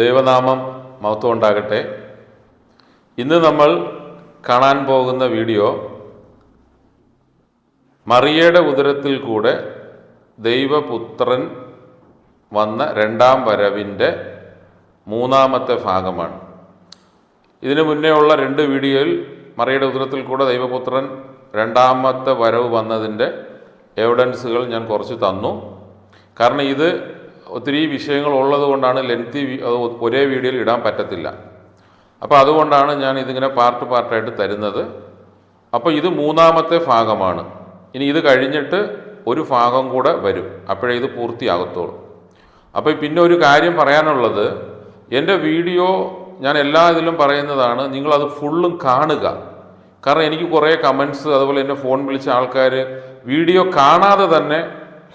ദൈവനാമം മഹത്വം ഉണ്ടാകട്ടെ. ഇന്ന് നമ്മൾ കാണാൻ പോകുന്ന വീഡിയോ മറിയയുടെ ഉദരത്തിൽ കൂടെ ദൈവപുത്രൻ വന്ന രണ്ടാം വരവിൻ്റെ മൂന്നാമത്തെ ഭാഗമാണ്. ഇതിനു മുന്നേ ഉള്ള രണ്ട് വീഡിയോയിൽ മറിയയുടെ ഉദരത്തിൽ കൂടെ ദൈവപുത്രൻ രണ്ടാമത്തെ വരവ് വന്നതിൻ്റെ എവിഡൻസുകൾ ഞാൻ കുറച്ച് തന്നു. കാരണം ഇത് ഒത്തിരി വിഷയങ്ങൾ ഉള്ളത് കൊണ്ടാണ് ലെങ്തി ഒരേ വീഡിയോയിൽ ഇടാൻ പറ്റത്തില്ല. അപ്പോൾ അതുകൊണ്ടാണ് ഞാൻ ഇതിങ്ങനെ പാർട്ടായിട്ട് തരുന്നത്. അപ്പോൾ ഇത് മൂന്നാമത്തെ ഭാഗമാണ്. ഇനി ഇത് കഴിഞ്ഞിട്ട് ഒരു ഭാഗം കൂടെ വരും, അപ്പോഴേ ഇത് പൂർത്തിയാകത്തുള്ളൂ. അപ്പോൾ പിന്നെ ഒരു കാര്യം പറയാനുള്ളത്, എൻ്റെ വീഡിയോ ഞാൻ എല്ലാ ഇതിലും പറയുന്നതാണ്, നിങ്ങളത് ഫുള്ളും കാണുക. കാരണം എനിക്ക് കുറേ കമൻസ്, അതുപോലെ എന്നെ ഫോൺ വിളിച്ച ആൾക്കാർ വീഡിയോ കാണാതെ തന്നെ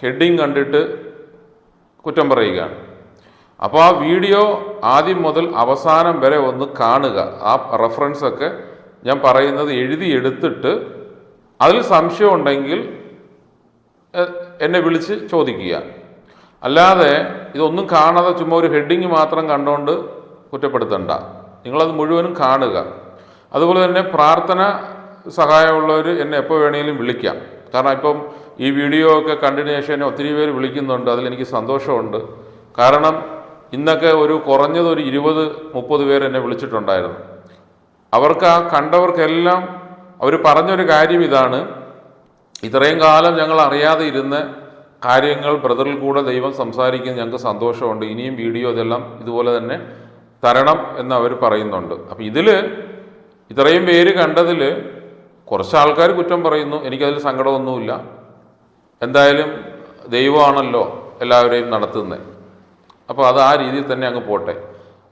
ഹെഡിങ് കണ്ടിട്ട് കുറ്റം പറയുകയാണ്. അപ്പോൾ ആ വീഡിയോ ആദ്യം മുതൽ അവസാനം വരെ ഒന്ന് കാണുക. ആ റെഫറൻസൊക്കെ ഞാൻ പറയുന്നത് എഴുതിയെടുത്തിട്ട് അതിൽ സംശയം ഉണ്ടെങ്കിൽ എന്നെ വിളിച്ച് ചോദിക്കുക. അല്ലാതെ ഇതൊന്നും കാണാതെ ചുമ്മാ ഒരു ഹെഡിങ് മാത്രം കണ്ടുകൊണ്ട് കുറ്റപ്പെടുത്തണ്ട. നിങ്ങളത് മുഴുവനും കാണുക. അതുപോലെ തന്നെ പ്രാർത്ഥന സഹായമുള്ളവർ എന്നെ എപ്പോൾ വേണമെങ്കിലും വിളിക്കാം. കാരണം ഇപ്പം ഈ വീഡിയോ ഒക്കെ കണ്ടതിന് ശേഷം എന്നെ ഒത്തിരി പേര് വിളിക്കുന്നുണ്ട്. അതിലെനിക്ക് സന്തോഷമുണ്ട്. കാരണം ഇന്നൊക്കെ കുറഞ്ഞത് ഒരു 20-30 പേര് എന്നെ വിളിച്ചിട്ടുണ്ടായിരുന്നു. അവർക്ക് ആ കണ്ടവർക്കെല്ലാം അവർ പറഞ്ഞൊരു കാര്യം ഇതാണ്: ഇത്രയും കാലം ഞങ്ങൾ അറിയാതെ ഇരുന്ന കാര്യങ്ങൾ ബ്രദറിൽ കൂടെ ദൈവം സംസാരിക്കുന്നത് ഞങ്ങൾക്ക് സന്തോഷമുണ്ട്. ഇനിയും വീഡിയോ ഇതെല്ലാം ഇതുപോലെ തന്നെ തരണം എന്ന് അവർ പറയുന്നുണ്ട്. അപ്പം ഇതിൽ ഇത്രയും പേര് കണ്ടതിൽ കുറച്ച് ആൾക്കാർ കുറ്റം പറയുന്നു. എനിക്കതിൽ സങ്കടമൊന്നുമില്ല. എന്തായാലും ദൈവമാണല്ലോ എല്ലാവരെയും നടത്തുന്നത്. അപ്പോൾ അത് ആ രീതിയിൽ തന്നെ അങ്ങ് പോട്ടെ.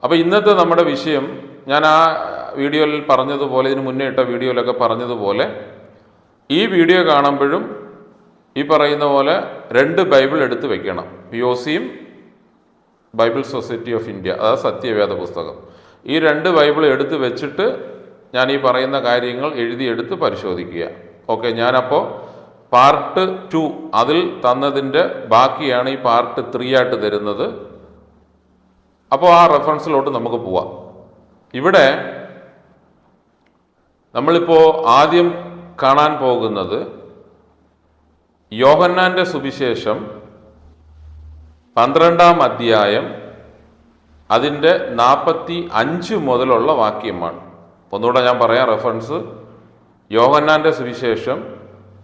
അപ്പോൾ ഇന്നത്തെ നമ്മുടെ വിഷയം ഞാൻ ആ വീഡിയോയിൽ പറഞ്ഞതുപോലെ, ഇതിന് മുന്നേ ഇട്ട വീഡിയോയിലൊക്കെ പറഞ്ഞതുപോലെ, ഈ വീഡിയോ കാണുമ്പോഴും ഈ പറയുന്ന പോലെ 2 ബൈബിൾ എടുത്ത് വെക്കണം. POCയും ബൈബിൾ സൊസൈറ്റി ഓഫ് ഇന്ത്യ, അതായത് സത്യവേദ പുസ്തകം. ഈ 2 ബൈബിൾ എടുത്ത് വെച്ചിട്ട് ഞാൻ ഈ പറയുന്ന കാര്യങ്ങൾ എഴുതിയെടുത്ത് പരിശോധിക്കുക. ഓക്കെ, ഞാനപ്പോൾ പാർട്ട് 2 അതിൽ തന്നതിൻ്റെ ബാക്കിയാണ് ഈ പാർട്ട് 3 ആയിട്ട് തരുന്നത്. അപ്പോൾ ആ റെഫറൻസിലോട്ട് നമുക്ക് പോവാം. ഇവിടെ നമ്മളിപ്പോൾ ആദ്യം കാണാൻ പോകുന്നത് യോഹന്നാൻ്റെ സുവിശേഷം 12-ാം അധ്യായം അതിൻ്റെ 45 മുതലുള്ള വാക്യമാണ്. ഒന്നുകൂടെ ഞാൻ പറയാം റെഫറൻസ്. യോഹന്നാൻ്റെ സുവിശേഷം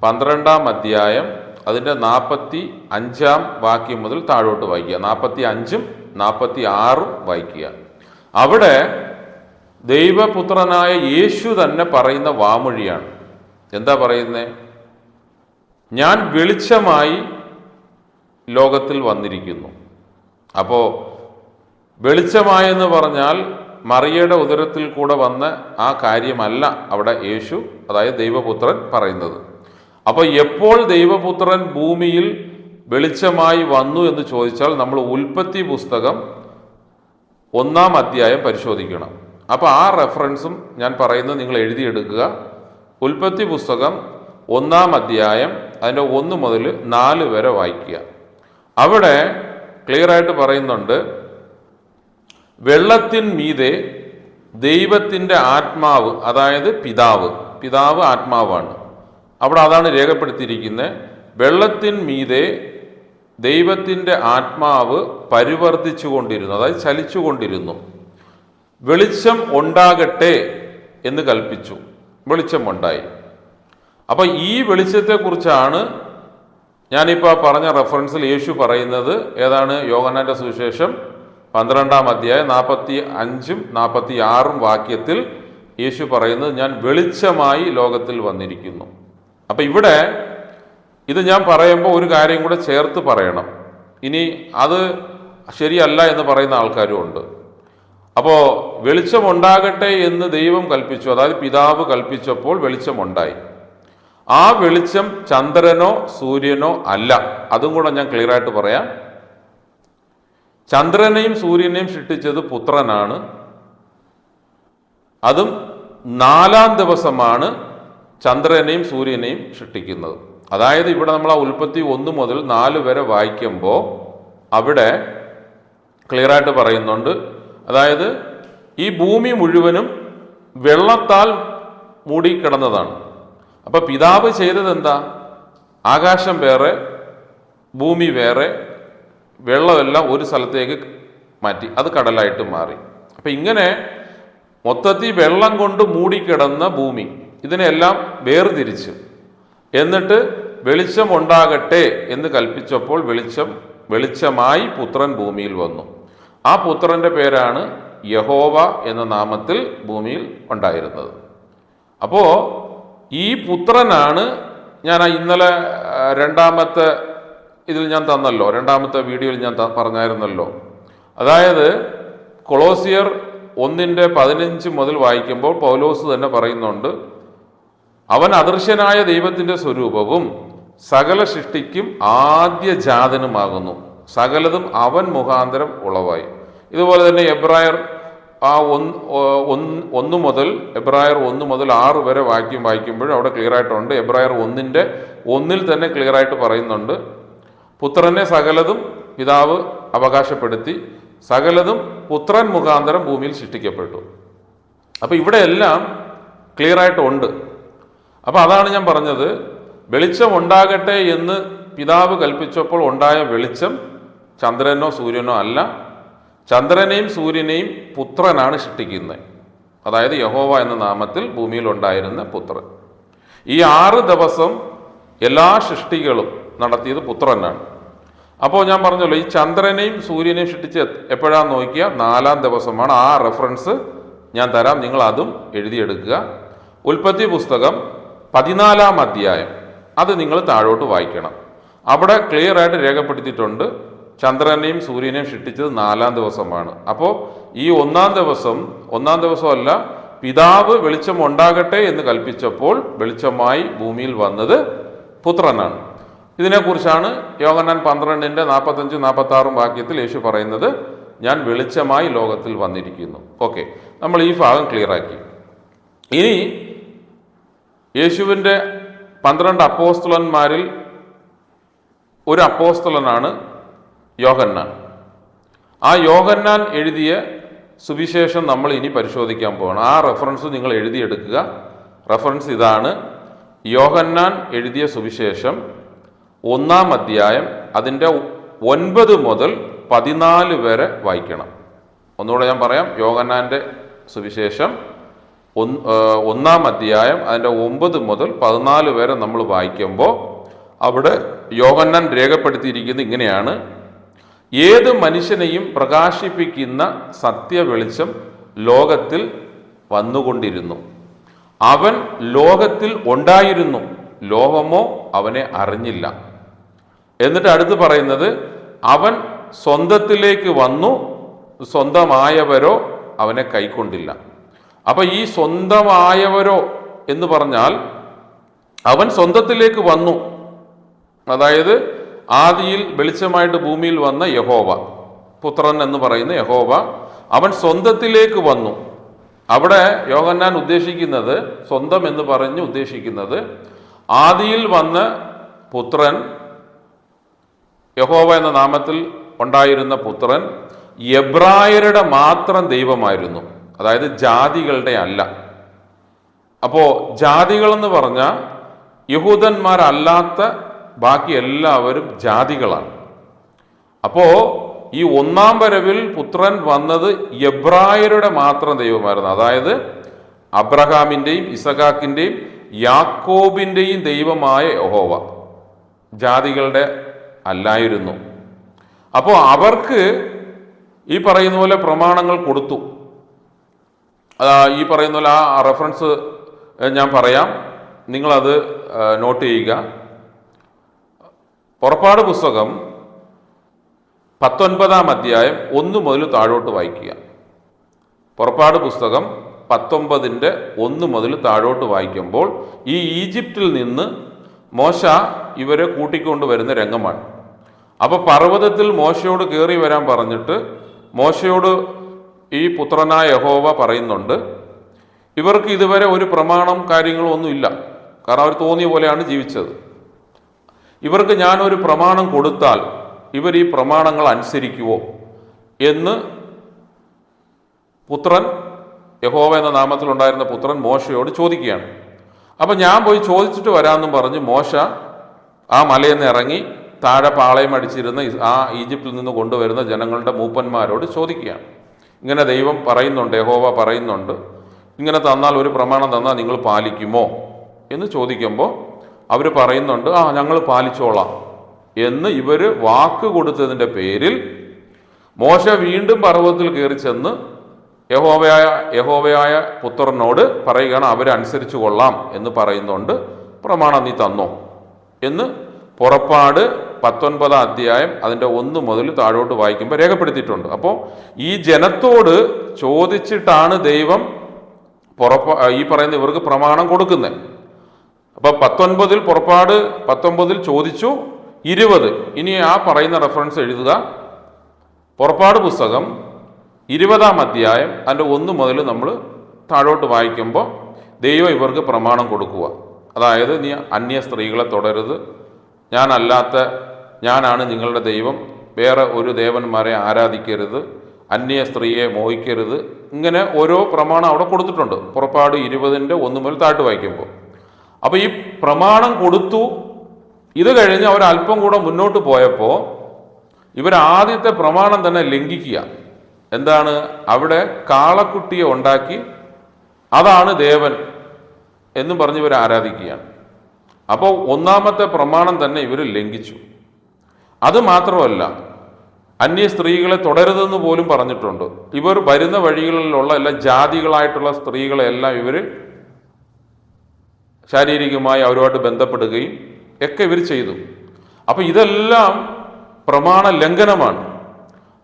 12-ാം അധ്യായം അതിൻ്റെ 45-ാം വാക്യം മുതൽ താഴോട്ട് വായിക്കുക. 45-ഉം 46-ഉം വായിക്കുക. അവിടെ ദൈവപുത്രനായ യേശു തന്നെ പറയുന്ന വാമൊഴിയാണ്. എന്താ പറയുന്നത്? ഞാൻ വെളിച്ചമായി ലോകത്തിൽ വന്നിരിക്കുന്നു. അപ്പോൾ വെളിച്ചമായെന്ന് പറഞ്ഞാൽ മറിയയുടെ ഉദരത്തിൽ കൂടെ വന്ന ആ കാര്യമല്ല അവിടെ യേശു, അതായത് ദൈവപുത്രൻ പറയുന്നത്. അപ്പോൾ എപ്പോൾ ദൈവപുത്രൻ ഭൂമിയിൽ വെളിച്ചമായി വന്നു എന്ന് ചോദിച്ചാൽ നമ്മൾ ഉൽപ്പത്തി പുസ്തകം 1-ാം അധ്യായം പരിശോധിക്കണം. അപ്പോൾ ആ റെഫറൻസും ഞാൻ പറയുന്നത് നിങ്ങൾ എഴുതിയെടുക്കുക. ഉൽപ്പത്തി പുസ്തകം 1-ാം അധ്യായം അതിൻ്റെ 1 മുതൽ 4 വരെ വായിക്കുക. അവിടെ ക്ലിയറായിട്ട് പറയുന്നുണ്ട്, വെള്ളത്തിൻ മീതെ ദൈവത്തിൻ്റെ ആത്മാവ്, അതായത് പിതാവ് ആത്മാവാണ്. അവിടെ അതാണ് രേഖപ്പെടുത്തിയിരിക്കുന്നത്. വെള്ളത്തിൻ മീതെ ദൈവത്തിൻ്റെ ആത്മാവ് പരിവർത്തിച്ചു കൊണ്ടിരുന്നു, അതായത് ചലിച്ചുകൊണ്ടിരുന്നു. വെളിച്ചം ഉണ്ടാകട്ടെ എന്ന് കൽപ്പിച്ചു. വെളിച്ചം ഉണ്ടായി. അപ്പം ഈ വെളിച്ചത്തെക്കുറിച്ചാണ് ഞാനിപ്പോൾ പറഞ്ഞ റെഫറൻസിൽ യേശു പറയുന്നത്. ഏതാണ്? യോഹന്നാൻ്റെ സുവിശേഷം 12-ാം അധ്യായം 45-ഉം 46-ഉം വാക്യത്തിൽ യേശു പറയുന്നത്, ഞാൻ വെളിച്ചമായി ലോകത്തിൽ വന്നിരിക്കുന്നു. അപ്പം ഇവിടെ ഇത് ഞാൻ പറയുമ്പോൾ ഒരു കാര്യം കൂടെ ചേർത്ത് പറയണം. ഇനി അത് ശരിയല്ല എന്ന് പറയുന്ന ആൾക്കാരും ഉണ്ട്. അപ്പോൾ വെളിച്ചമുണ്ടാകട്ടെ എന്ന് ദൈവം കൽപ്പിച്ചു, അതായത് പിതാവ് കൽപ്പിച്ചപ്പോൾ വെളിച്ചമുണ്ടായി. ആ വെളിച്ചം ചന്ദ്രനോ സൂര്യനോ അല്ല. അതും കൂടെ ഞാൻ ക്ലിയറായിട്ട് പറയാം. ചന്ദ്രനെയും സൂര്യനെയും സൃഷ്ടിച്ചത് പുത്രനാണ്. അതും 4-ാം ദിവസമാണ് ചന്ദ്രനെയും സൂര്യനെയും സൃഷ്ടിക്കുന്നത്. അതായത് ഇവിടെ നമ്മൾ ആ ഉൽപ്പത്തി 1 മുതൽ 4 വരെ വായിക്കുമ്പോൾ അവിടെ ക്ലിയറായിട്ട് പറയുന്നുണ്ട്, അതായത് ഈ ഭൂമി മുഴുവനും വെള്ളത്താൽ മൂടിക്കിടന്നതാണ്. അപ്പൊ പിതാവ് ചെയ്തത് എന്താ? ആകാശം വേറെ, ഭൂമി വേറെ, വെള്ളമെല്ലാം ഒരു സ്ഥലത്തേക്ക് മാറ്റി, അത് കടലായിട്ട് മാറി. അപ്പൊ ഇങ്ങനെ മൊത്തത്തിൽ വെള്ളം കൊണ്ട് മൂടിക്കിടന്ന ഭൂമി ഇതിനെല്ലാം വേർതിരിച്ചു. എന്നിട്ട് വെളിച്ചം ഉണ്ടാകട്ടെ എന്ന് കൽപ്പിച്ചപ്പോൾ വെളിച്ചമായി പുത്രൻ ഭൂമിയിൽ വന്നു. ആ പുത്രന്റെ പേരാണ് യഹോവ എന്ന നാമത്തിൽ ഭൂമിയിൽ ഉണ്ടായിരുന്നത്. അപ്പോൾ ഈ പുത്രനാണ് ഞാൻ ഇന്നലെ രണ്ടാമത്തെ ഇതിൽ ഞാൻ തന്നല്ലോ, രണ്ടാമത്തെ വീഡിയോയിൽ ഞാൻ പറഞ്ഞായിരുന്നല്ലോ. അതായത് കൊളോസിയർ 1:15 മുതൽ വായിക്കുമ്പോൾ പൗലോസ് തന്നെ പറയുന്നുണ്ട്, അവൻ അദൃശ്യനായ ദൈവത്തിൻ്റെ സ്വരൂപവും സകല സൃഷ്ടിക്കും ആദ്യജാതനുമാകുന്നു, സകലതും അവൻ മുഖാന്തരം ഉളവായി. ഇതുപോലെ തന്നെ എബ്രായർ 1 മുതൽ 6 വരെ വായിക്കുമ്പോൾ അവിടെ ക്ലിയർ ആയിട്ടുണ്ട്. എബ്രായർ 1:1 തന്നെ ക്ലിയർ ആയിട്ട് പറയുന്നുണ്ട്, പുത്രനെ സകലതും പിതാവ് അവകാശപ്പെടുത്തി, സകലതും പുത്രൻ മുഖാന്തരം ഭൂമിയിൽ സൃഷ്ടിക്കപ്പെട്ടു. അപ്പൊ ഇവിടെ എല്ലാം ക്ലിയർ ആയിട്ടുണ്ട്. അപ്പൊ അതാണ് ഞാൻ പറഞ്ഞത്, വെളിച്ചം ഉണ്ടാകട്ടെ എന്ന് പിതാവ് കൽപ്പിച്ചപ്പോൾ ഉണ്ടായ വെളിച്ചം ചന്ദ്രനോ സൂര്യനോ അല്ല, ചന്ദ്രനെയും സൂര്യനെയും പുത്രനാണ് സൃഷ്ടിക്കുന്നത്. അതായത് യഹോവ എന്ന നാമത്തിൽ ഭൂമിയിൽ ഉണ്ടായിരുന്ന പുത്രൻ. ഈ 6 ദിവസം എല്ലാ സൃഷ്ടികളും നടത്തിയത് പുത്രനാണ്. അപ്പോൾ ഞാൻ പറഞ്ഞല്ലോ, ഈ ചന്ദ്രനെയും സൂര്യനെയും സൃഷ്ടിച്ച് എപ്പോഴാന്ന് നോക്കിയാൽ 4-ാം ദിവസമാണ്. ആ റെഫറൻസ് ഞാൻ തരാം, നിങ്ങൾ അതും എഴുതിയെടുക്കുക. ഉൽപ്പത്തി പുസ്തകം 14-ാം അധ്യായം, അത് നിങ്ങൾ താഴോട്ട് വായിക്കണം. അവിടെ ക്ലിയർ ആയിട്ട് രേഖപ്പെടുത്തിയിട്ടുണ്ട്, ചന്ദ്രനെയും സൂര്യനെയും സൃഷ്ടിച്ചത് 4-ാം ദിവസമാണ്. അപ്പോൾ ഈ 1-ാം ദിവസമല്ല, പിതാവ് വെളിച്ചം ഉണ്ടാകട്ടെ എന്ന് കൽപ്പിച്ചപ്പോൾ വെളിച്ചമായി ഭൂമിയിൽ വന്നത് പുത്രനാണ്. ഇതിനെക്കുറിച്ചാണ് യോഹന്നാൻ 12:45-46 വാക്യത്തിൽ യേശു പറയുന്നത്, ഞാൻ വെളിച്ചമായി ലോകത്തിൽ വന്നിരിക്കുന്നു. ഓക്കെ, നമ്മൾ ഈ ഭാഗം ക്ലിയർ ആക്കി. ഇനി യേശുവിൻ്റെ 12 അപ്പോസ്തലന്മാരിൽ ഒരു അപ്പോസ്തലനാണ് യോഹന്നാൻ. ആ യോഹന്നാൻ എഴുതിയ സുവിശേഷം നമ്മൾ ഇനി പരിശോധിക്കാൻ പോകണം. ആ റെഫറൻസ് നിങ്ങൾ എഴുതിയെടുക്കുക. റെഫറൻസ് ഇതാണ്, യോഹന്നാൻ എഴുതിയ സുവിശേഷം 1-ാം അധ്യായം, അതിൻ്റെ 9 മുതൽ 14 വരെ വായിക്കണം. ഒന്നുകൂടെ ഞാൻ പറയാം, യോഹന്നാൻ്റെ സുവിശേഷം 1-ാം അധ്യായം അതിൻ്റെ 9 മുതൽ 14 വരെ നമ്മൾ വായിക്കുമ്പോൾ അവിടെ യോഹന്നാൻ രേഖപ്പെടുത്തിയിരിക്കുന്നത് ഇങ്ങനെയാണ്: ഏത് മനുഷ്യനെയും പ്രകാശിപ്പിക്കുന്ന സത്യവെളിച്ചം ലോകത്തിൽ വന്നുകൊണ്ടിരുന്നു. അവൻ ലോകത്തിൽ ഉണ്ടായിരുന്നു, ലോകമോ അവനെ അറിഞ്ഞില്ല. എന്നിട്ട് അടുത്ത് പറയുന്നത്, അവൻ സ്വന്തത്തിലേക്ക് വന്നു, സ്വന്തമായവരോ അവനെ കൈക്കൊണ്ടില്ല. അപ്പൊ ഈ സ്വന്തമായവരോ എന്ന് പറഞ്ഞാൽ അവൻ സ്വന്തത്തിലേക്ക് വന്നു, അതായത് ആദിയിൽ വെളിച്ചമായിട്ട് ഭൂമിയിൽ വന്ന യഹോവ, പുത്രൻ എന്ന് പറയുന്ന യഹോവ, അവൻ സ്വന്തത്തിലേക്ക് വന്നു. അവിടെ യോഹന്നാൻ ഉദ്ദേശിക്കുന്നത്, സ്വന്തം എന്ന് പറഞ്ഞ് ഉദ്ദേശിക്കുന്നത്, ആദിയിൽ വന്ന പുത്രൻ, യഹോവ എന്ന നാമത്തിൽ ഉണ്ടായിരുന്ന പുത്രൻ എബ്രായരുടെ മാത്രം ദൈവമായിരുന്നു, അതായത് ജാതികളുടെ അല്ല. അപ്പോ ജാതികളെന്ന് പറഞ്ഞാൽ യഹൂദന്മാരല്ലാത്ത ബാക്കി എല്ലാവരും ജാതികളാണ്. അപ്പോ ഈ 1-ാം വരവിൽ പുത്രൻ വന്നത് എബ്രായരുടെ മാത്രം ദൈവമായിരുന്നു, അതായത് അബ്രഹാമിൻ്റെയും ഇസഹാക്കിൻ്റെയും യാക്കോബിൻ്റെയും ദൈവമായ യഹോവ, ജാതികളുടെ അല്ലായിരുന്നു. അപ്പോൾ അവർക്ക് ഈ പറയുന്ന പോലെ പ്രമാണങ്ങൾ കൊടുത്തു. ഈ പറയുന്ന പോലെ ആ റെഫറൻസ് ഞാൻ പറയാം, നിങ്ങളത് നോട്ട് ചെയ്യുക. പുറപ്പാട് പുസ്തകം 19-ാം അധ്യായം 1 മുതൽ താഴോട്ട് വായിക്കുക. പുറപ്പാട് പുസ്തകം 19:1 മുതൽ താഴോട്ട് വായിക്കുമ്പോൾ ഈ ഈജിപ്തിൽ നിന്ന് മോശ ഇവരെ കൂട്ടിക്കൊണ്ട് വരുന്ന രംഗമാണ്. അപ്പോൾ പർവ്വതത്തിൽ മോശയോട് കയറി വരാൻ പറഞ്ഞിട്ട് മോശയോട് ഈ പുത്രനായ യഹോവ പറയുന്നുണ്ട്, ഇവർക്ക് ഇതുവരെ ഒരു പ്രമാണം കാര്യങ്ങളും ഒന്നുമില്ല, കാരണം അവർ തോന്നിയ പോലെയാണ് ജീവിച്ചത്. ഇവർക്ക് ഞാനൊരു പ്രമാണം കൊടുത്താൽ ഇവർ ഈ പ്രമാണങ്ങൾ അനുസരിക്കുവോ എന്ന് പുത്രൻ, യഹോവ എന്ന നാമത്തിലുണ്ടായിരുന്ന പുത്രൻ മോശയോട് ചോദിക്കുകയാണ്. അപ്പം ഞാൻ പോയി ചോദിച്ചിട്ട് വരാമെന്നും പറഞ്ഞ് മോശ ആ മലയിൽ നിന്ന് ഇറങ്ങി താഴെ പാളയം അടിച്ചിരുന്ന ആ ഈജിപ്തിൽ നിന്ന് കൊണ്ടുവരുന്ന ജനങ്ങളുടെ മൂപ്പന്മാരോട് ചോദിക്കുകയാണ്. ഇങ്ങനെ ദൈവം പറയുന്നുണ്ട്, യഹോവ പറയുന്നുണ്ട്, ഇങ്ങനെ തന്നാൽ, ഒരു പ്രമാണം തന്നാൽ നിങ്ങൾ പാലിക്കുമോ എന്ന് ചോദിക്കുമ്പോൾ അവർ പറയുന്നുണ്ട്, ഞങ്ങൾ പാലിച്ചോളാം എന്ന് ഇവർ വാക്ക് കൊടുത്തതിൻ്റെ പേരിൽ മോശ വീണ്ടും പർവ്വതത്തിൽ കയറി ചെന്ന് യഹോവയായ പുത്രനോട് പറയുകയാണ്, അവരനുസരിച്ച് കൊള്ളാം എന്ന് പറയുന്നുണ്ട്, പ്രമാണം നീ തന്നോ എന്ന് പുറപ്പാട് 19 അധ്യായം അതിൻ്റെ 1 മുതൽ താഴോട്ട് വായിക്കുമ്പോൾ രേഖപ്പെടുത്തിയിട്ടുണ്ട്. അപ്പോൾ ഈ ജനത്തോട് ചോദിച്ചിട്ടാണ് ദൈവം ഈ പറയുന്ന ഇവർക്ക് പ്രമാണം കൊടുക്കുന്നത്. അപ്പോൾ 19 പുറപ്പാട് 19 ചോദിച്ചു, 20 ഇനി ആ പറയുന്ന റെഫറൻസ് എഴുതുക. പുറപ്പാട് പുസ്തകം 20 അധ്യായം അതിൻ്റെ 1 മുതൽ നമ്മൾ താഴോട്ട് വായിക്കുമ്പോൾ ദൈവം ഇവർക്ക് പ്രമാണം കൊടുക്കുക. അതായത്, നീ അന്യ സ്ത്രീകളെ തൊടരുത്, ഞാനാണ് നിങ്ങളുടെ ദൈവം, വേറെ ഒരു ദേവന്മാരെ ആരാധിക്കരുത്, അന്യ സ്ത്രീയെ മോഹിക്കരുത്, ഇങ്ങനെ ഓരോ പ്രമാണം അവിടെ കൊടുത്തിട്ടുണ്ട്. പുറപ്പാട് 20-ന്റെ 1 മുതൽ താഴോട്ട് വായിക്കുമ്പോൾ. അപ്പോൾ ഈ പ്രമാണം കൊടുത്തു. ഇത് കഴിഞ്ഞ് അവർ അല്പം കൂടെ മുന്നോട്ട് പോയപ്പോൾ ഇവർ ആദ്യത്തെ പ്രമാണം തന്നെ ലംഘിക്കുക. എന്താണ്? അവിടെ കാളക്കുട്ടിയെ ഉണ്ടാക്കി അതാണ് ദേവൻ എന്നും പറഞ്ഞ് ഇവർ ആരാധിക്കുകയാണ്. അപ്പോൾ ഒന്നാമത്തെ പ്രമാണം തന്നെ ഇവർ ലംഘിച്ചു. അത് മാത്രമല്ല, അന്യ സ്ത്രീകളെ തുടരുതെന്ന് പോലും പറഞ്ഞിട്ടുണ്ട്. ഇവർ വരുന്ന വഴികളിലുള്ള എല്ലാ ജാതികളായിട്ടുള്ള സ്ത്രീകളെല്ലാം ഇവർ ശാരീരികമായി അവരുമായിട്ട് ബന്ധപ്പെടുകയും ഒക്കെ ഇവർ ചെയ്തു. അപ്പം ഇതെല്ലാം പ്രമാണ ലംഘനമാണ്.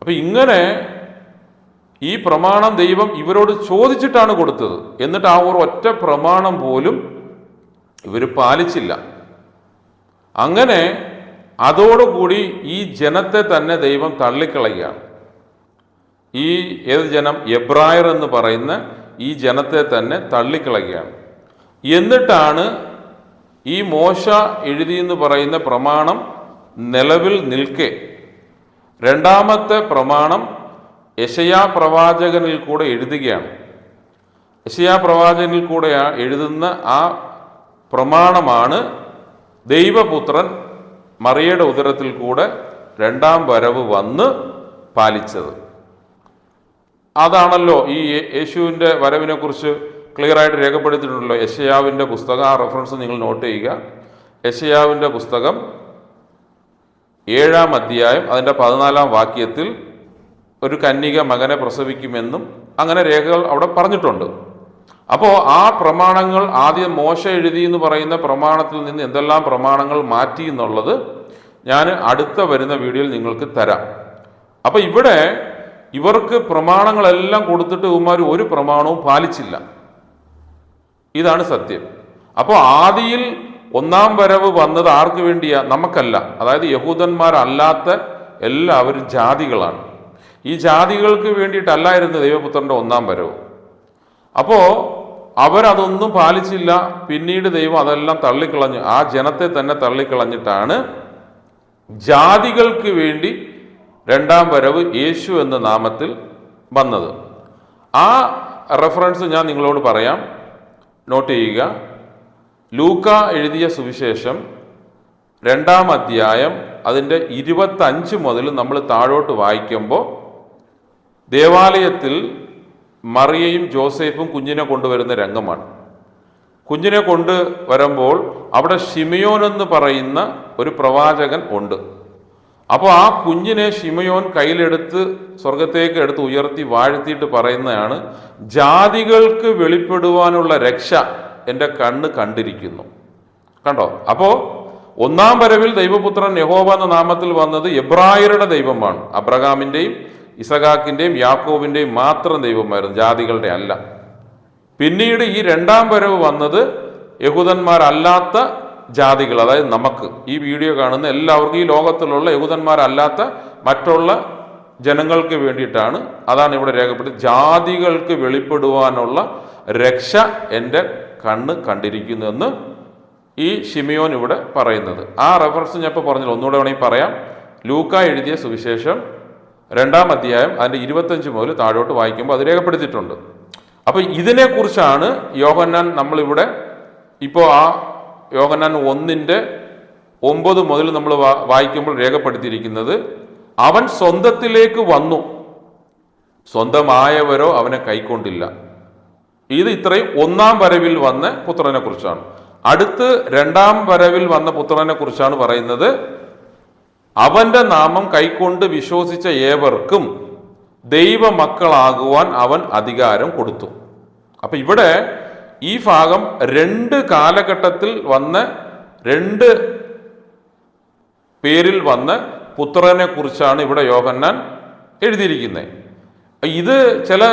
അപ്പം ഇങ്ങനെ ഈ പ്രമാണം ദൈവം ഇവരോട് ചോദിച്ചിട്ടാണ് കൊടുത്തത്. എന്നിട്ട് ആ ഒരു ഒറ്റ പ്രമാണം പോലും ഇവർ പാലിച്ചില്ല. അങ്ങനെ അതോടുകൂടി ഈ ജനത്തെ തന്നെ ദൈവം തള്ളിക്കളയുകയാണ്. ഏത് ജനം? എബ്രായർ എന്ന് പറയുന്ന ഈ ജനത്തെ തന്നെ തള്ളിക്കളയുകയാണ്. എന്നിട്ടാണ് ഈ മോശ എഴുതിയെന്ന് പറയുന്ന പ്രമാണം നിലവിൽ നിൽക്കെ രണ്ടാമത്തെ പ്രമാണം യെശയ്യാ പ്രവാചകനിൽ കൂടെ എഴുതുകയാണ്. യെശയ്യാ പ്രവാചകനിൽ കൂടെ എഴുതുന്ന ആ പ്രമാണമാണ് ദൈവപുത്രൻ മറിയയുടെ ഉദരത്തിൽ കൂടെ രണ്ടാം വരവ് വന്ന് പാലിച്ചത്. അതാണല്ലോ ഈ യേശുവിൻ്റെ വരവിനെ കുറിച്ച് ക്ലിയർ ആയിട്ട് രേഖപ്പെടുത്തിയിട്ടുണ്ടല്ലോ. യെശയ്യാവിൻ്റെ പുസ്തകം, ആ റെഫറൻസ് നിങ്ങൾ നോട്ട് ചെയ്യുക. യെശയ്യാവിൻ്റെ പുസ്തകം 7 അധ്യായം അതിൻ്റെ 14 വാക്യത്തിൽ ഒരു കന്യക മകനെ പ്രസവിക്കുമെന്നും അങ്ങനെ രേഖകൾ അവിടെ പറഞ്ഞിട്ടുണ്ട്. അപ്പോൾ ആ പ്രമാണങ്ങൾ ആദ്യം മോശ എഴുതി എന്ന് പറയുന്ന പ്രമാണത്തിൽ നിന്ന് എന്തെല്ലാം പ്രമാണങ്ങൾ മാറ്റി എന്നുള്ളത് ഞാൻ അടുത്ത വരുന്ന വീഡിയോയിൽ നിങ്ങൾക്ക് തരാം. അപ്പോൾ ഇവിടെ ഇവർക്ക് പ്രമാണങ്ങളെല്ലാം കൊടുത്തിട്ട് ഇവന്മാർ ഒരു പ്രമാണവും പാലിച്ചില്ല. ഇതാണ് സത്യം. അപ്പോൾ ആദിയിൽ ഒന്നാം വരവ് വന്നത് ആർക്ക് വേണ്ടിയാ? നമുക്കല്ല. അതായത് യഹൂദന്മാരല്ലാത്ത എല്ലാവരും ജാതികളാണ്. ഈ ജാതികൾക്ക് വേണ്ടിയിട്ടല്ലായിരുന്നു ദൈവപുത്രന്റെ ഒന്നാം വരവ്. അപ്പോൾ അവരതൊന്നും പാലിച്ചില്ല. പിന്നീട് ദൈവം അതെല്ലാം തള്ളിക്കളഞ്ഞു. ആ ജനത്തെ തന്നെ തള്ളിക്കളഞ്ഞിട്ടാണ് ജാതികൾക്ക് വേണ്ടി രണ്ടാം വരവ് യേശു എന്ന നാമത്തിൽ വന്നത്. ആ റെഫറൻസ് ഞാൻ നിങ്ങളോട് പറയാം, നോട്ട് ചെയ്യുക. ലൂക്ക എഴുതിയ സുവിശേഷം 2 അധ്യായം അതിൻ്റെ 25 മുതൽ നമ്മൾ താഴോട്ട് വായിക്കുമ്പോൾ ദേവാലയത്തിൽ മറിയയും ജോസഫും കുഞ്ഞിനെ കൊണ്ടുവരുന്ന രംഗമാണ്. കുഞ്ഞിനെ കൊണ്ടുവരുമ്പോൾ അവിടെ ശിമയോൻ എന്ന് പറയുന്ന ഒരു പ്രവാചകൻ ഉണ്ട്. അപ്പോൾ ആ കുഞ്ഞിനെ ശിമയോൻ കയ്യിലെടുത്ത് സ്വർഗത്തേക്ക് എടുത്ത് ഉയർത്തി വാഴ്ത്തിയിട്ട് പറയുന്നതാണ്, ജാതികൾക്ക് വെളിപ്പെടുവാനുള്ള രക്ഷ എൻ്റെ കണ്ണ് കണ്ടിരിക്കുന്നു. കണ്ടോ? അപ്പോൾ ഒന്നാം വരവിൽ ദൈവപുത്രൻ യഹോവ എന്ന നാമത്തിൽ വന്നത് എബ്രായരുടെ ദൈവമാണ്. അബ്രഹാമിൻ്റെയും ഇസഹാക്കിൻ്റെയും യാക്കോബിൻ്റെയും മാത്രം ദൈവമായിരുന്നു, ജാതികളുടെ അല്ല. പിന്നീട് ഈ രണ്ടാം വരവ് വന്നത് യഹൂദന്മാരല്ലാത്ത ജാതികൾ, അതായത് നമുക്ക് ഈ വീഡിയോ കാണുന്ന എല്ലാവർക്കും, ഈ ലോകത്തിലുള്ള യഹൂദന്മാരല്ലാത്ത മറ്റുള്ള ജനങ്ങൾക്ക് വേണ്ടിയിട്ടാണ്. അതാണ് ഇവിടെ രേഖപ്പെടുത്തി, ജാതികൾക്ക് വെളിപ്പെടുവാനുള്ള രക്ഷ എൻ്റെ കണ്ണ് കണ്ടിരിക്കുന്നുവെന്ന് ഈ ശിമയോൻ ഇവിടെ പറയുന്നത്. ആ റെഫറൻസ് ഞാൻ ഇപ്പോൾ പറഞ്ഞില്ല, ഒന്നുകൂടെ വേണമെങ്കിൽ പറയാം. ലൂക്ക എഴുതിയ സുവിശേഷം 2-ാം അധ്യായം അതിൻ്റെ 25 മുതൽ താഴോട്ട് വായിക്കുമ്പോൾ അത് രേഖപ്പെടുത്തിയിട്ടുണ്ട്. അപ്പോൾ ഇതിനെക്കുറിച്ചാണ് യോഹന്നാൻ നമ്മളിവിടെ ഇപ്പോൾ ആ യോഹന്നാൻ 1:9 മുതൽ നമ്മൾ വായിക്കുമ്പോൾ രേഖപ്പെടുത്തിയിരിക്കുന്നത്, അവൻ സ്വന്തത്തിലേക്ക് വന്നു, സ്വന്തമായവരോ അവനെ കൈക്കൊണ്ടില്ല. ഇത് ഇത്രയും 1-ാം വരവിൽ വന്ന പുത്രനെ കുറിച്ചാണ്. അടുത്ത് 2-ാം വരവിൽ വന്ന പുത്രനെ കുറിച്ചാണ് പറയുന്നത്, അവന്റെ നാമം കൈക്കൊണ്ട് വിശ്വസിച്ച ഏവർക്കും ദൈവമക്കളാകുവാൻ അവൻ അധികാരം കൊടുത്തു. അപ്പൊ ഇവിടെ ഈ ഭാഗം 2 കാലഘട്ടത്തിൽ വന്ന 2 പേരിൽ വന്ന പുത്രനെ കുറിച്ചാണ് ഇവിടെ യോഹന്നാൻ എഴുതിയിരിക്കുന്നത്. ഇത് ചില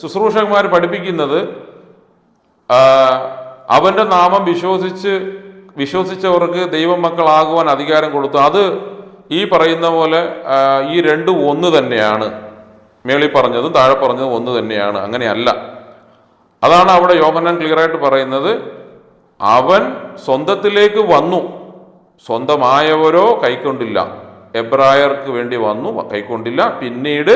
ശുശ്രൂഷകന്മാർ പഠിപ്പിക്കുന്നത് അവന്റെ നാമം വിശ്വസിച്ചവർക്ക് ദൈവമക്കളാകുവാൻ അധികാരം കൊടുത്തു. അത് ഈ പറയുന്ന പോലെ ഈ 2 ഒന്ന് തന്നെയാണ്. മേളിൽ പറഞ്ഞതും താഴെ പറഞ്ഞതും ഒന്ന് തന്നെയാണ്. അങ്ങനെയല്ല. അതാണ് അവിടെ യോഹന്നാൻ ക്ലിയറായിട്ട് പറയുന്നത്, അവൻ സ്വന്തത്തിലേക്ക് വന്നു, സ്വന്തമായവരോ കൈക്കൊണ്ടില്ല. എബ്രായർക്ക് വേണ്ടി വന്നു, കൈക്കൊണ്ടില്ല. പിന്നീട്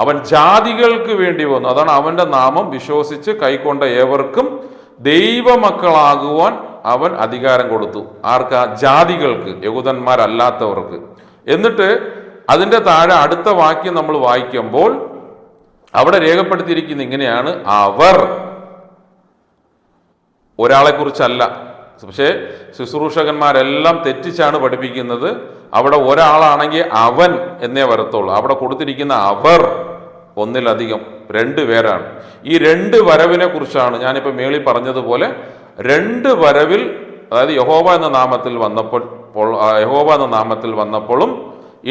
അവൻ ജാതികൾക്ക് വേണ്ടി വന്നു. അതാണ് അവന്റെ നാമം വിശ്വസിച്ച് കൈക്കൊണ്ട ഏവർക്കും ദൈവമക്കളാകുവാൻ അവൻ അധികാരം കൊടുത്തു. ആർക്കാ? ജാതികൾക്ക്, യഹൂദന്മാരല്ലാത്തവർക്ക്. എന്നിട്ട് അതിൻ്റെ താഴെ അടുത്ത വാക്യം നമ്മൾ വായിക്കുമ്പോൾ അവിടെ രേഖപ്പെടുത്തിയിരിക്കുന്ന ഇങ്ങനെയാണ്, അവർ ഒരാളെ കുറിച്ചല്ല. പക്ഷേ ശുശ്രൂഷകന്മാരെല്ലാം തെറ്റിച്ചാണ് പഠിപ്പിക്കുന്നത്. അവിടെ ഒരാളാണെങ്കിൽ അവൻ എന്നേ വരത്തുള്ളൂ. അവിടെ കൊടുത്തിരിക്കുന്ന അവർ ഒന്നിലധികം 2 പേരാണ്. ഈ 2 വരവിനെ കുറിച്ചാണ് ഞാനിപ്പോൾ മേളിൽ പറഞ്ഞതുപോലെ 2 വരവിൽ, അതായത് യഹോവ എന്ന നാമത്തിൽ വന്നപ്പോഴും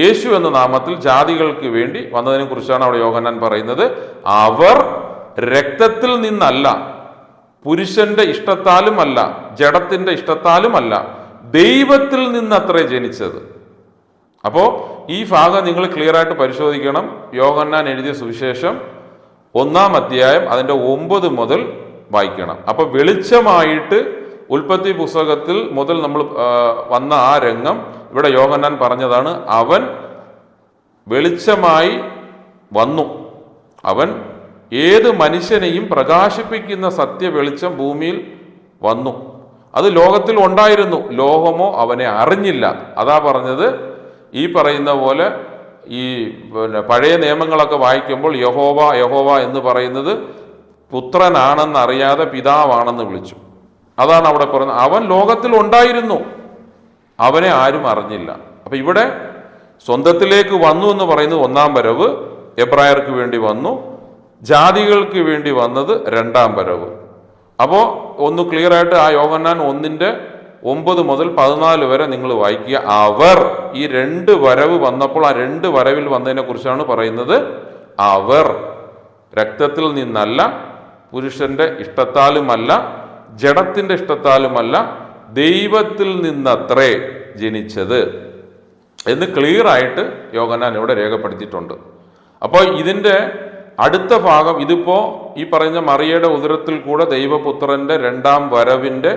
യേശു എന്ന നാമത്തിൽ ജാതികൾക്ക് വേണ്ടി വന്നതിനെ കുറിച്ചാണ് അവിടെ യോഹന്നാൻ പറയുന്നത്. അവർ രക്തത്തിൽ നിന്നല്ല, പുരുഷന്റെ ഇഷ്ടത്താലുമല്ല, ജഡത്തിന്റെ ഇഷ്ടത്താലുമല്ല, ദൈവത്തിൽ നിന്നത്രേ ജനിച്ചത്. അപ്പോൾ ഈ ഭാഗം നിങ്ങൾ ക്ലിയർ ആയിട്ട് പരിശോധിക്കണം. യോഹന്നാൻ എഴുതിയ സുവിശേഷം 1-ാം അധ്യായം അതിൻ്റെ 9 മുതൽ വായിക്കണം. അപ്പൊ വെളിച്ചമായിട്ട് ഉൽപ്പത്തി പുസ്തകത്തിൽ മുതൽ നമ്മൾ വന്ന ആ രംഗം ഇവിടെ യോഹന്നാൻ പറഞ്ഞതാണ്. അവൻ വെളിച്ചമായി വന്നു, അവൻ ഏത് മനുഷ്യനെയും പ്രകാശിപ്പിക്കുന്ന സത്യ വെളിച്ചം ഭൂമിയിൽ വന്നു. അത് ലോകത്തിൽ ഉണ്ടായിരുന്നു, ലോകമോ അവനെ അറിഞ്ഞില്ല. അതാ പറഞ്ഞത്, ഈ പറയുന്ന പോലെ ഈ പഴയ നിയമങ്ങളൊക്കെ വായിക്കുമ്പോൾ യഹോവ യഹോവ എന്ന് പറയുന്നത് പുത്രനാണെന്നറിയാതെ പിതാവാണെന്ന് വിളിച്ചു. അതാണ് അവിടെ പറയുന്നത്. അവൻ ലോകത്തിൽ ഉണ്ടായിരുന്നു, അവനെ ആരും അറിഞ്ഞില്ല. അപ്പൊ ഇവിടെ സ്വന്തത്തിലേക്ക് വന്നു എന്ന് പറയുന്നത് 1-ാം വരവ്, എബ്രായർക്ക് വേണ്ടി വന്നു. ജാതികൾക്ക് വേണ്ടി വന്നത് 2-ാം വരവ്. അപ്പോൾ ഒന്ന് ക്ലിയർ ആയിട്ട് ആ യോഹന്നാൻ 1:9 മുതൽ 14 വരെ നിങ്ങൾ വായിക്കുക. അവർ ഈ 2 വരവ് വന്നപ്പോൾ ആ 2 വരവിൽ വന്നതിനെ കുറിച്ചാണ് പറയുന്നത്. അവർ രക്തത്തിൽ നിന്നല്ല, പുരുഷന്റെ ഇഷ്ടത്താലുമല്ല, ജഡത്തിന്റെ ഇഷ്ടത്താലുമല്ല, ദൈവത്തിൽ നിന്നത്രേ ജനിച്ചത് എന്ന് ക്ലിയർ ആയിട്ട് യോഹന്നാൻ ഇവിടെ രേഖപ്പെടുത്തിയിട്ടുണ്ട്. അപ്പോൾ ഇതിൻ്റെ അടുത്ത ഭാഗം, ഇതിപ്പോ ഈ പറയുന്ന മറിയയുടെ ഉദരത്തിൽ കൂടെ ദൈവപുത്രന്റെ 2-ാം വരവിന്റെ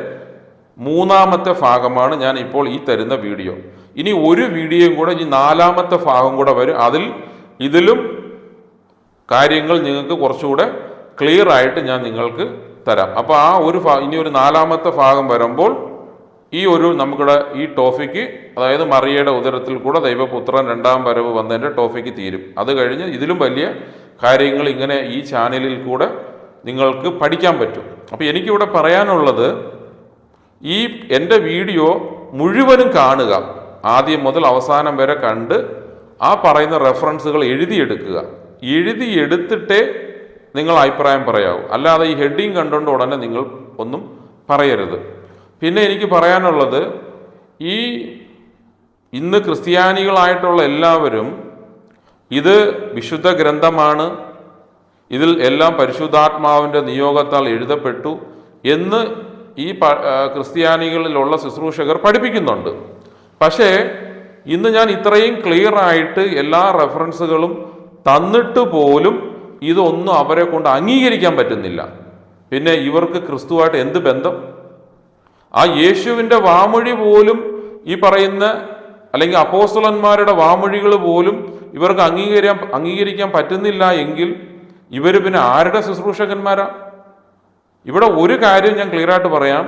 3-ാമത്തെ ഭാഗമാണ് ഞാൻ ഇപ്പോൾ ഈ തരുന്ന വീഡിയോ. ഇനി ഒരു വീഡിയോയും കൂടെ, ഇനി 4-ാമത്തെ ഭാഗം കൂടെ വരും. ഇതിലും കാര്യങ്ങൾ നിങ്ങൾക്ക് കുറച്ചുകൂടെ ക്ലിയർ ആയിട്ട് ഞാൻ നിങ്ങൾക്ക് തരാം. അപ്പോൾ ആ ഇനി ഒരു 4-ാമത്തെ ഭാഗം വരുമ്പോൾ ഈ നമുക്കുടെ ഈ ടോപ്പിക്ക്, അതായത് മറിയയുടെ ഉദരത്തിൽ കൂടെ ദൈവപുത്രൻ 2-ാം വരവ് വന്നതിൻ്റെ ടോപ്പിക്ക് തീരും. അത് കഴിഞ്ഞ് ഇതിലും വലിയ കാര്യങ്ങൾ ഇങ്ങനെ ഈ ചാനലിൽ കൂടെ നിങ്ങൾക്ക് പഠിക്കാൻ പറ്റും. അപ്പോൾ എനിക്കിവിടെ പറയാനുള്ളത്, ഈ എൻ്റെ വീഡിയോ മുഴുവനും കാണുക, ആദ്യം മുതൽ അവസാനം വരെ കണ്ട് ആ പറയുന്ന റെഫറൻസുകൾ എഴുതിയെടുക്കുക. എഴുതിയെടുത്തിട്ടേ നിങ്ങൾ അഭിപ്രായം പറയാവൂ. അല്ലാതെ ഈ ഹെഡിങ് കണ്ടുകൊണ്ട് ഉടനെ നിങ്ങൾ ഒന്നും പറയരുത്. പിന്നെ എനിക്ക് പറയാനുള്ളത്, ഇന്ന് ക്രിസ്ത്യാനികളായിട്ടുള്ള എല്ലാവരും ഇത് വിശുദ്ധ ഗ്രന്ഥമാണ്, ഇതിൽ എല്ലാം പരിശുദ്ധാത്മാവിൻ്റെ നിയോഗത്താൽ എഴുതപ്പെട്ടു എന്ന് ഈ ക്രിസ്ത്യാനികളിലുള്ള ശുശ്രൂഷകർ പഠിപ്പിക്കുന്നുണ്ട്. പക്ഷേ ഇന്ന് ഞാൻ ഇത്രയും ക്ലിയർ ആയിട്ട് എല്ലാ റെഫറൻസുകളും തന്നിട്ട് പോലും ഇതൊന്നും അവരെ കൊണ്ട് അംഗീകരിക്കാൻ പറ്റുന്നില്ല. പിന്നെ ഇവർക്ക് ക്രിസ്തുവായിട്ട് എന്ത് ബന്ധം? ആ യേശുവിൻ്റെ വാമൊഴി പോലും, ഈ പറയുന്ന അല്ലെങ്കിൽ അപ്പോസ്തലന്മാരുടെ വാമൊഴികൾ പോലും ഇവർക്ക് അംഗീകരിക്കാൻ പറ്റുന്നില്ല എങ്കിൽ ഇവർ പിന്നെ ആരുടെ ശുശ്രൂഷകന്മാരാ? ഇവിടെ ഒരു കാര്യം ഞാൻ ക്ലിയറായിട്ട് പറയാം.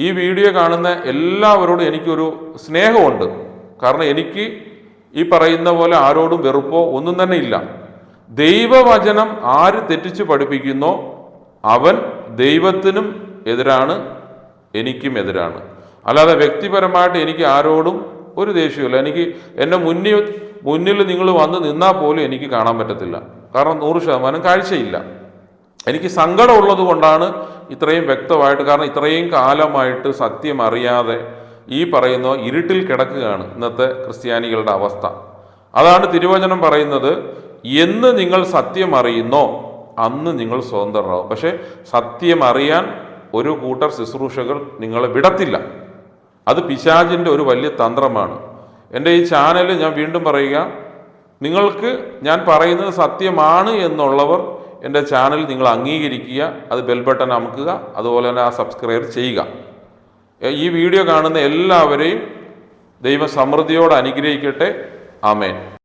ഈ വീഡിയോ കാണുന്ന എല്ലാവരോടും എനിക്കൊരു സ്നേഹമുണ്ട്. കാരണം എനിക്ക് ഈ പറയുന്ന പോലെ ആരോടും വെറുപ്പോ ഒന്നും തന്നെ ഇല്ല. ദൈവവചനം ആര് തെറ്റിച്ച് പഠിപ്പിക്കുന്നോ അവൻ ദൈവത്തിനും എതിരാണ്, എനിക്കും എതിരാണ്. അല്ലാതെ വ്യക്തിപരമായിട്ട് എനിക്ക് ആരോടും ഒരു ദേഷ്യമില്ല. എനിക്ക് എൻ്റെ മുന്നിൽ നിങ്ങൾ വന്ന് നിന്നാൽ പോലും എനിക്ക് കാണാൻ പറ്റത്തില്ല. കാരണം 100% കാഴ്ചയില്ല. എനിക്ക് സങ്കടമുള്ളത് കൊണ്ടാണ് ഇത്രയും വ്യക്തമായിട്ട്. കാരണം ഇത്രയും കാലമായിട്ട് സത്യം അറിയാതെ ഈ പറയുന്ന ഇരുട്ടിൽ കിടക്കുകയാണ് ഇന്നത്തെ ക്രിസ്ത്യാനികളുടെ അവസ്ഥ. അതാണ് തിരുവചനം പറയുന്നത്, എന്ന് നിങ്ങൾ സത്യം അറിയുന്നോ അന്ന് നിങ്ങൾ സ്വതന്ത്രരാകും. പക്ഷെ സത്യം അറിയാൻ ഒരു കൂട്ടർ ശുശ്രൂഷകൾ നിങ്ങളെ വിടത്തില്ല. അത് പിശാചിൻ്റെ ഒരു വലിയ തന്ത്രമാണ്. എൻ്റെ ഈ ചാനൽ ഞാൻ വീണ്ടും പറയുക, നിങ്ങൾക്ക് ഞാൻ പറയുന്നത് സത്യമാണ് എന്നുള്ളവർ എൻ്റെ ചാനൽ നിങ്ങൾ അംഗീകരിക്കുക, അത് ബെൽ ബട്ടൺ അമക്കുക, അതുപോലെ തന്നെ ആ സബ്സ്ക്രൈബ് ചെയ്യുക. ഈ വീഡിയോ കാണുന്ന എല്ലാവരെയും ദൈവം സമൃദ്ധിയോടെ അനുഗ്രഹിക്കട്ടെ. ആമേൻ.